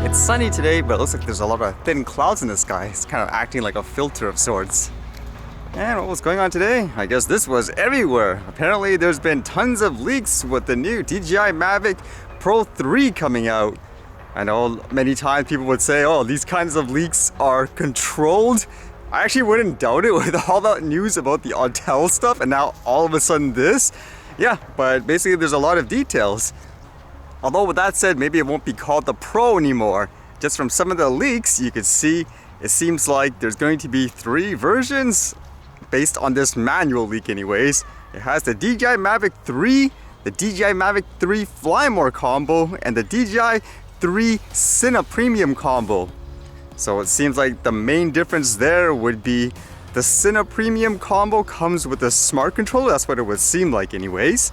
It's sunny today, but it looks like there's a lot of thin clouds in the sky. It's kind of acting like a filter of sorts. And what was going on today? I guess this was everywhere. Apparently there's been tons of leaks with the new DJI Mavic Pro 3 coming out. I know many times people would say, oh, these kinds of leaks are controlled. I actually wouldn't doubt it with all that news about the Untitled stuff and now all of a sudden this. Yeah, but basically there's a lot of details. Although with that said, maybe it won't be called the Pro anymore. Just from some of the leaks, you could see it seems like there's going to be 3 versions based on this manual leak anyways. It has the DJI Mavic 3, the DJI Mavic 3 Fly More combo, and the DJI 3 Cine Premium Combo. So it seems like the main difference there would be the Cine Premium Combo comes with a smart controller. That's what it would seem like anyways.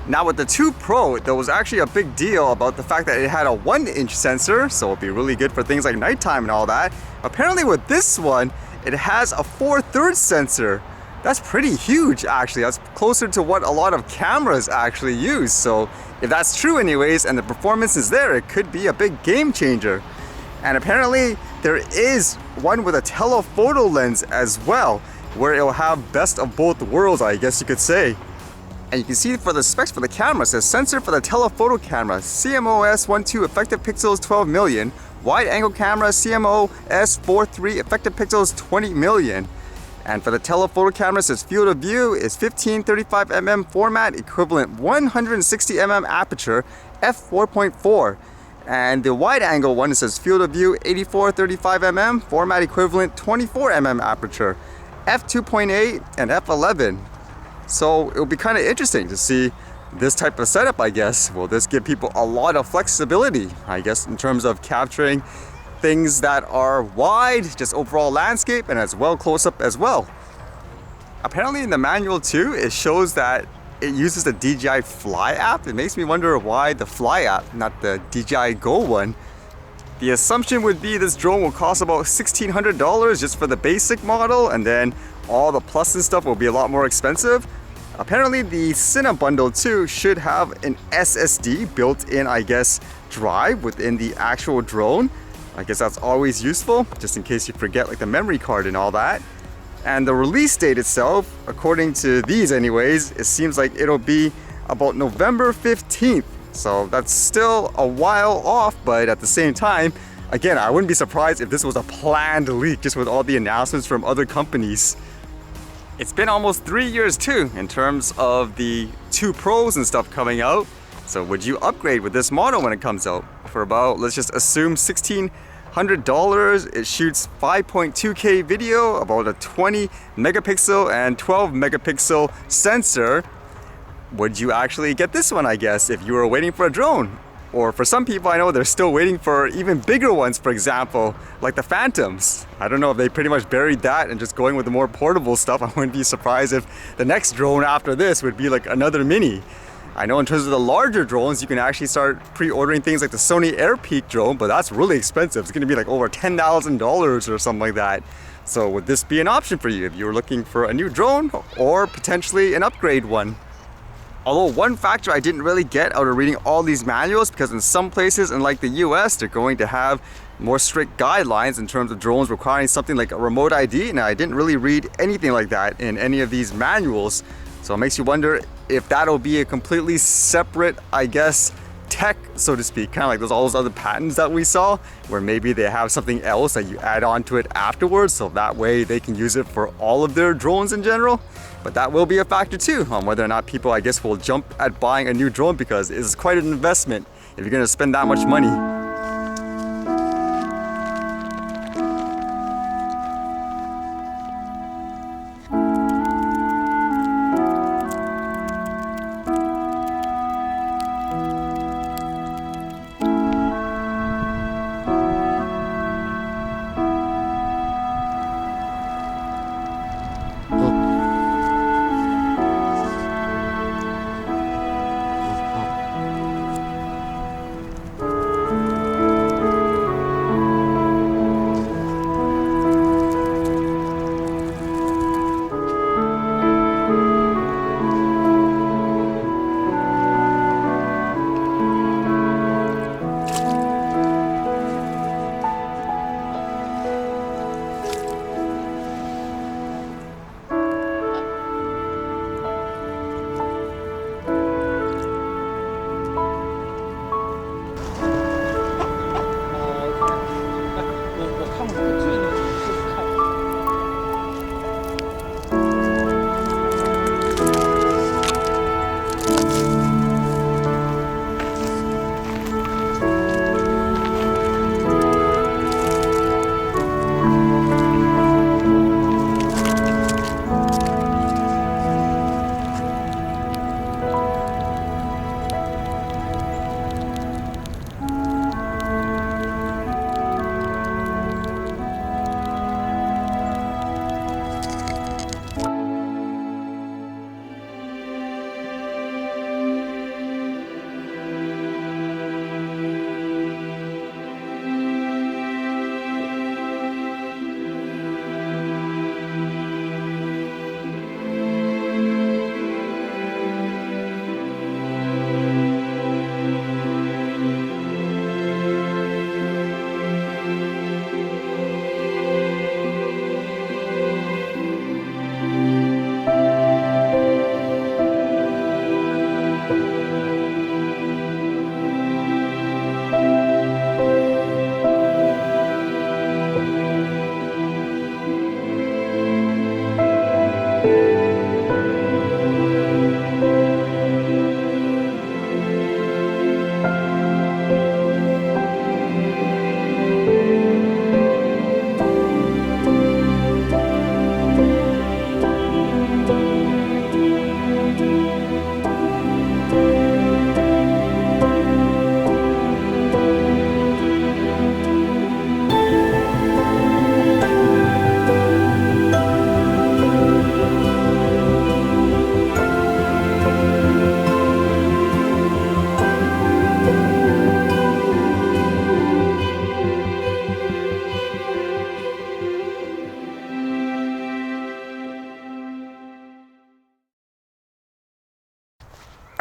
Now with the 2 Pro, there was actually a big deal about the fact that it had a 1-inch sensor, so it'd be really good for things like nighttime and all that. Apparently with this one, it has a 4/3 sensor. That's pretty huge actually. That's closer to what a lot of cameras actually use. So if that's true anyways, and the performance is there, it could be a big game changer. And apparently there is one with a telephoto lens as well, where it'll have best of both worlds, I guess you could say. And you can see for the specs for the camera, it says sensor for the telephoto camera, CMOS 1.2 effective pixels 12 million, wide angle camera CMOS 4.3 effective pixels 20 million. And for the telephoto camera, it says field of view is 1535mm format equivalent 160mm aperture f4.4. And the wide angle one, it says field of view 8435mm format equivalent 24mm aperture f2.8 and f11. So it'll be kind of interesting to see this type of setup, I guess. Will this give people a lot of flexibility, I guess, in terms of capturing things that are wide, just overall landscape, and as well close up as well. Apparently in the manual too, it shows that it uses the DJI Fly app. It makes me wonder why the Fly app, not the DJI Go one. The assumption would be this drone will cost about $1,600 just for the basic model, and then all the plus and stuff will be a lot more expensive. Apparently the Cine bundle too should have an SSD built in, I guess, drive within the actual drone. I guess that's always useful, just in case you forget like the memory card and all that. And the release date itself, according to these anyways, it seems like it'll be about November 15th. So that's still a while off, but at the same time, again, I wouldn't be surprised if this was a planned leak just with all the announcements from other companies. It's been almost 3 years too in terms of the 2 Pros and stuff coming out. So would you upgrade with this model when it comes out? For about, let's just assume $1,600. It shoots 5.2K video, about a 20 megapixel and 12 megapixel sensor. Would you actually get this one, I guess, if you were waiting for a drone? Or for some people I know they're still waiting for even bigger ones, for example, like the Phantoms. I don't know if they pretty much buried that and just going with the more portable stuff. I wouldn't be surprised if the next drone after this would be like another Mini. I know in terms of the larger drones, you can actually start pre-ordering things like the Sony Airpeak drone, but that's really expensive. It's gonna be like over $10,000 or something like that. So would this be an option for you if you were looking for a new drone or potentially an upgrade one? Although one factor I didn't really get out of reading all these manuals, because in some places, in like the US, they're going to have more strict guidelines in terms of drones requiring something like a remote ID, and I didn't really read anything like that in any of these manuals. So it makes you wonder if that'll be a completely separate, I guess, tech, so to speak, kind of like all those other patents that we saw, where maybe they have something else that you add on to it afterwards, so that way they can use it for all of their drones in general. But that will be a factor too on whether or not people, I guess, will jump at buying a new drone, because it's quite an investment if you're going to spend that much money.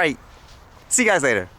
Alright, see you guys later.